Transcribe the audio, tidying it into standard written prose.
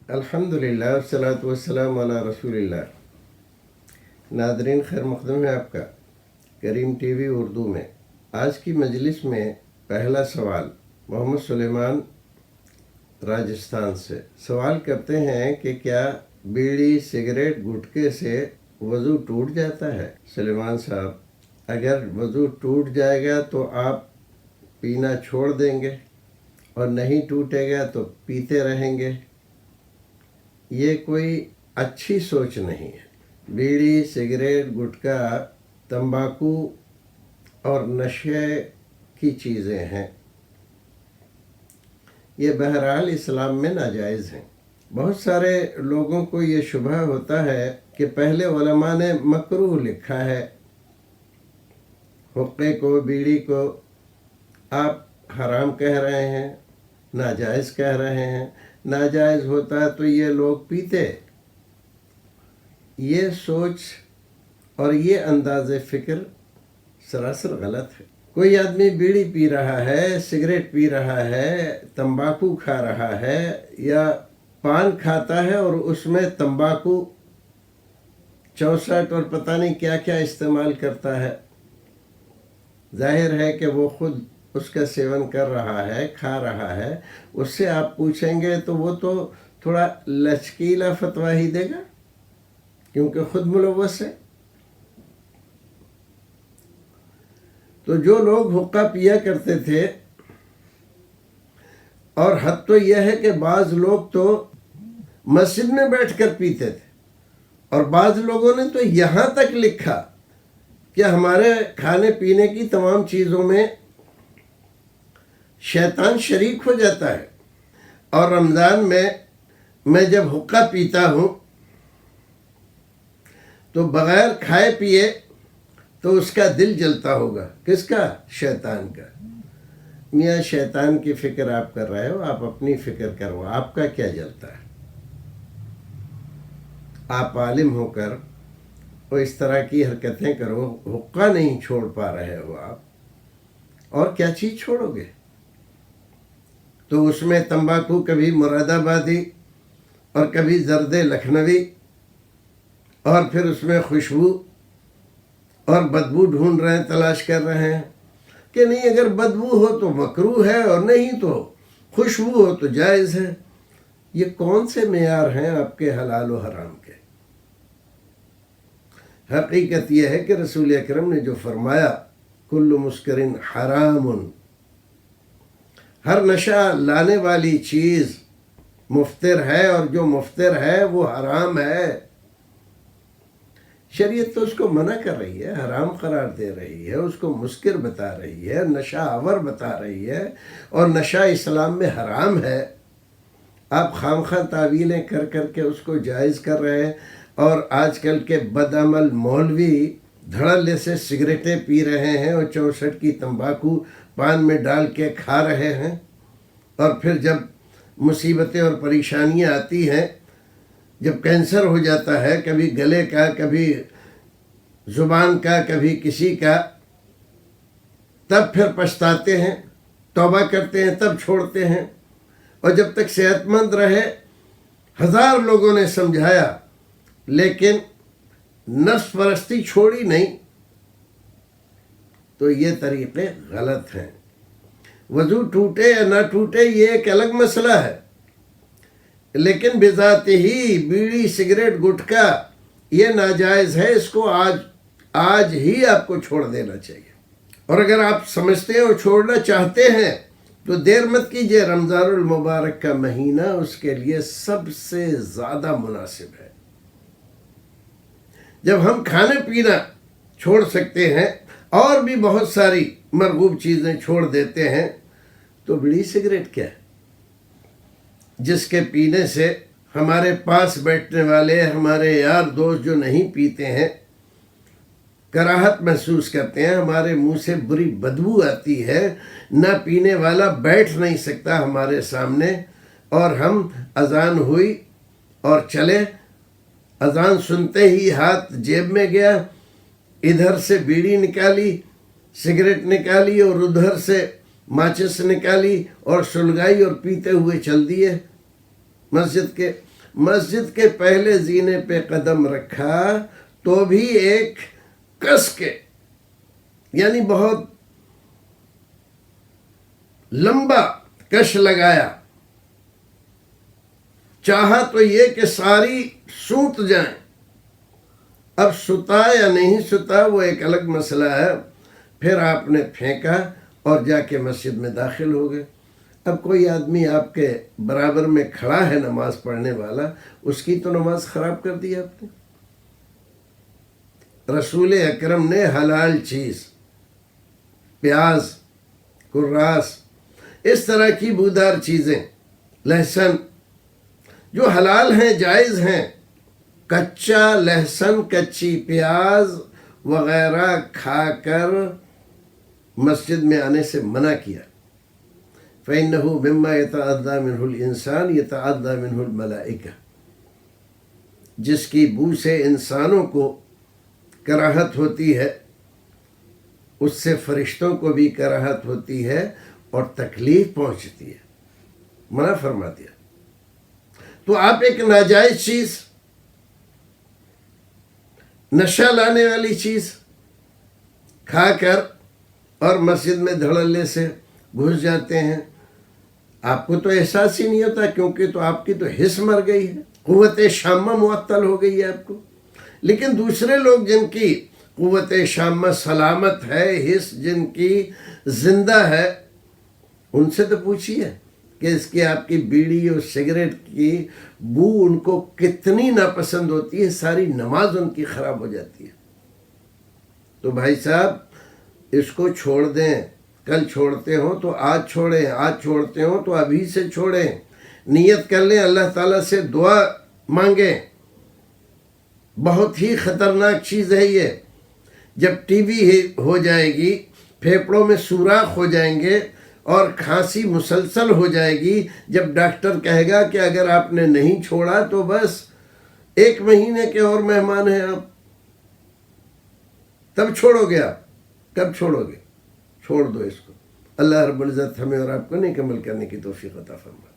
الحمدللہ والصلاۃ والسلام علی رسول اللہ۔ ناظرین، خیر مقدم ہے آپ کا کریم ٹی وی اردو میں۔ آج کی مجلس میں پہلا سوال محمد سلیمان راجستھان سے سوال کرتے ہیں کہ کیا بیڑی سگریٹ گٹکے سے وضو ٹوٹ جاتا ہے؟ سلیمان صاحب، اگر وضو ٹوٹ جائے گا تو آپ پینا چھوڑ دیں گے، اور نہیں ٹوٹے گا تو پیتے رہیں گے۔ یہ کوئی اچھی سوچ نہیں ہے۔ بیڑی سگریٹ گٹکا تمباکو اور نشے کی چیزیں ہیں، یہ بہرحال اسلام میں ناجائز ہیں۔ بہت سارے لوگوں کو یہ شبہ ہوتا ہے کہ پہلے علماء نے مکروہ لکھا ہے، حقے کو بیڑی کو آپ حرام کہہ رہے ہیں، ناجائز کہہ رہے ہیں۔ ناجائز ہوتا تو یہ لوگ پیتے۔ یہ سوچ اور یہ انداز فکر سراسر غلط ہے۔ کوئی آدمی بیڑی پی رہا ہے، سگریٹ پی رہا ہے، تمباکو کھا رہا ہے، یا پان کھاتا ہے اور اس میں تمباکو 64 اور پتہ نہیں کیا کیا استعمال کرتا ہے، ظاہر ہے کہ وہ خود اس کا سیون کر رہا ہے، کھا رہا ہے۔ اس سے آپ پوچھیں گے تو وہ تو تھوڑا لچکیلا فتویٰ ہی دے گا، کیونکہ خود ملوث ہے۔ تو جو لوگ حقہ پیا کرتے تھے، اور حد تو یہ ہے کہ بعض لوگ تو مسجد میں بیٹھ کر پیتے تھے، اور بعض لوگوں نے تو یہاں تک لکھا کہ ہمارے کھانے پینے کی تمام چیزوں میں شیطان شریک ہو جاتا ہے، اور رمضان میں جب حقہ پیتا ہوں تو بغیر کھائے پیے تو اس کا دل جلتا ہوگا۔ کس کا؟ شیطان کا۔ میاں، شیطان کی فکر آپ کر رہے ہو، آپ اپنی فکر کرو، آپ کا کیا جلتا ہے؟ آپ عالم ہو کر وہ اس طرح کی حرکتیں کرو، حقہ نہیں چھوڑ پا رہے ہو آپ، اور کیا چیز چھوڑو گے؟ تو اس میں تمباکو کبھی مراد آبادی اور کبھی زرد لکھنوی، اور پھر اس میں خوشبو اور بدبو ڈھونڈ رہے ہیں، تلاش کر رہے ہیں کہ نہیں، اگر بدبو ہو تو مکروہ ہے، اور نہیں تو خوشبو ہو تو جائز ہے۔ یہ کون سے معیار ہیں آپ کے حلال و حرام کے؟ حقیقت یہ ہے کہ رسول اکرم نے جو فرمایا کل مسکرن حرام، ہر نشہ لانے والی چیز مفطر ہے، اور جو مفطر ہے وہ حرام ہے۔ شریعت تو اس کو منع کر رہی ہے، حرام قرار دے رہی ہے، اس کو مسکر بتا رہی ہے، نشہ آور بتا رہی ہے، اور نشہ اسلام میں حرام ہے۔ آپ خواہ تعویلیں کر کر کے اس کو جائز کر رہے ہیں، اور آج کل کے بدعمل مولوی دھڑلے سے سگریٹیں پی رہے ہیں، اور 64 کی تمباکو پان میں ڈال کے کھا رہے ہیں، اور پھر جب مصیبتیں اور پریشانیاں آتی ہیں، جب کینسر ہو جاتا ہے، کبھی گلے کا، کبھی زبان کا، کبھی کسی کا، تب پھر پچھتاتے ہیں، توبہ کرتے ہیں، تب چھوڑتے ہیں۔ اور جب تک صحت مند رہے، ہزار لوگوں نے سمجھایا، لیکن نفس پرستی چھوڑی نہیں۔ تو یہ طریقے غلط ہیں۔ وضو ٹوٹے یا نہ ٹوٹے یہ ایک الگ مسئلہ ہے، لیکن بذات ہی بیڑی سگریٹ گٹکا یہ ناجائز ہے، اس کو آج ہی آپ کو چھوڑ دینا چاہیے۔ اور اگر آپ سمجھتے ہیں اور چھوڑنا چاہتے ہیں تو دیر مت کیجیے، رمضان المبارک کا مہینہ اس کے لیے سب سے زیادہ مناسب ہے، جب ہم کھانے پینا چھوڑ سکتے ہیں اور بھی بہت ساری مرغوب چیزیں چھوڑ دیتے ہیں، تو بیڑی سگریٹ کیا ہے جس کے پینے سے ہمارے پاس بیٹھنے والے ہمارے یار دوست جو نہیں پیتے ہیں کراہت محسوس کرتے ہیں، ہمارے منہ سے بری بدبو آتی ہے، نہ پینے والا بیٹھ نہیں سکتا ہمارے سامنے، اور ہم اذان ہوئی اور چلے، اذان سنتے ہی ہاتھ جیب میں گیا، ادھر سے بیڑی نکالی، سگریٹ نکالی، اور ادھر سے ماچس نکالی اور سلگائی، اور پیتے ہوئے چل دیے مسجد کے، مسجد کے پہلے زینے پہ قدم رکھا تو بھی ایک کس کے، یعنی بہت لمبا کش لگایا، چاہا تو یہ کہ ساری سوت جائیں۔ اب ستا یا نہیں ستا وہ ایک الگ مسئلہ ہے۔ پھر آپ نے پھینکا اور جا کے مسجد میں داخل ہو گئے۔ اب کوئی آدمی آپ کے برابر میں کھڑا ہے نماز پڑھنے والا، اس کی تو نماز خراب کر دی آپ نے۔ رسول اکرم نے حلال چیز، پیاز، کراس، اس طرح کی بودار چیزیں، لہسن جو حلال ہیں، جائز ہیں، کچا لہسن، کچی پیاز وغیرہ کھا کر مسجد میں آنے سے منع کیا۔ فَإِنَّهُ مِمَّا يَتَعَدَّى مِنْهُ الْإِنسَانِ يَتَعَدَّى مِنْهُ الْمَلَائِكَةُ، جس کی بو سے انسانوں کو کراہت ہوتی ہے، اس سے فرشتوں کو بھی کراہت ہوتی ہے اور تکلیف پہنچتی ہے، منع فرما دیا۔ تو آپ ایک ناجائز چیز، نشہ لانے والی چیز کھا کر اور مسجد میں دھڑلے سے گھس جاتے ہیں۔ آپ کو تو احساس ہی نہیں ہوتا، کیونکہ تو آپ کی تو حس مر گئی ہے، قوت شامہ معطل ہو گئی ہے آپ کو۔ لیکن دوسرے لوگ جن کی قوت شامہ سلامت ہے، حس جن کی زندہ ہے، ان سے تو پوچھیے کہ اس کی آپ کی بیڑی اور سگریٹ کی بو ان کو کتنی ناپسند ہوتی ہے، ساری نماز ان کی خراب ہو جاتی ہے۔ تو بھائی صاحب اس کو چھوڑ دیں، کل چھوڑتے ہوں تو آج چھوڑیں، آج چھوڑتے ہوں تو ابھی سے چھوڑیں، نیت کر لیں، اللہ تعالیٰ سے دعا مانگیں۔ بہت ہی خطرناک چیز ہے یہ۔ جب ٹی بی ہو جائے گی، پھیپھڑوں میں سوراخ ہو جائیں گے اور کھانسی مسلسل ہو جائے گی، جب ڈاکٹر کہے گا کہ اگر آپ نے نہیں چھوڑا تو بس 1 مہینے کے اور مہمان ہیں آپ، تب چھوڑو گے آپ، کب چھوڑو گے؟ چھوڑ دو اس کو۔ اللہ رب العزت ہمیں اور آپ کو نیک عمل کرنے کی توفیق عطا فرمائے۔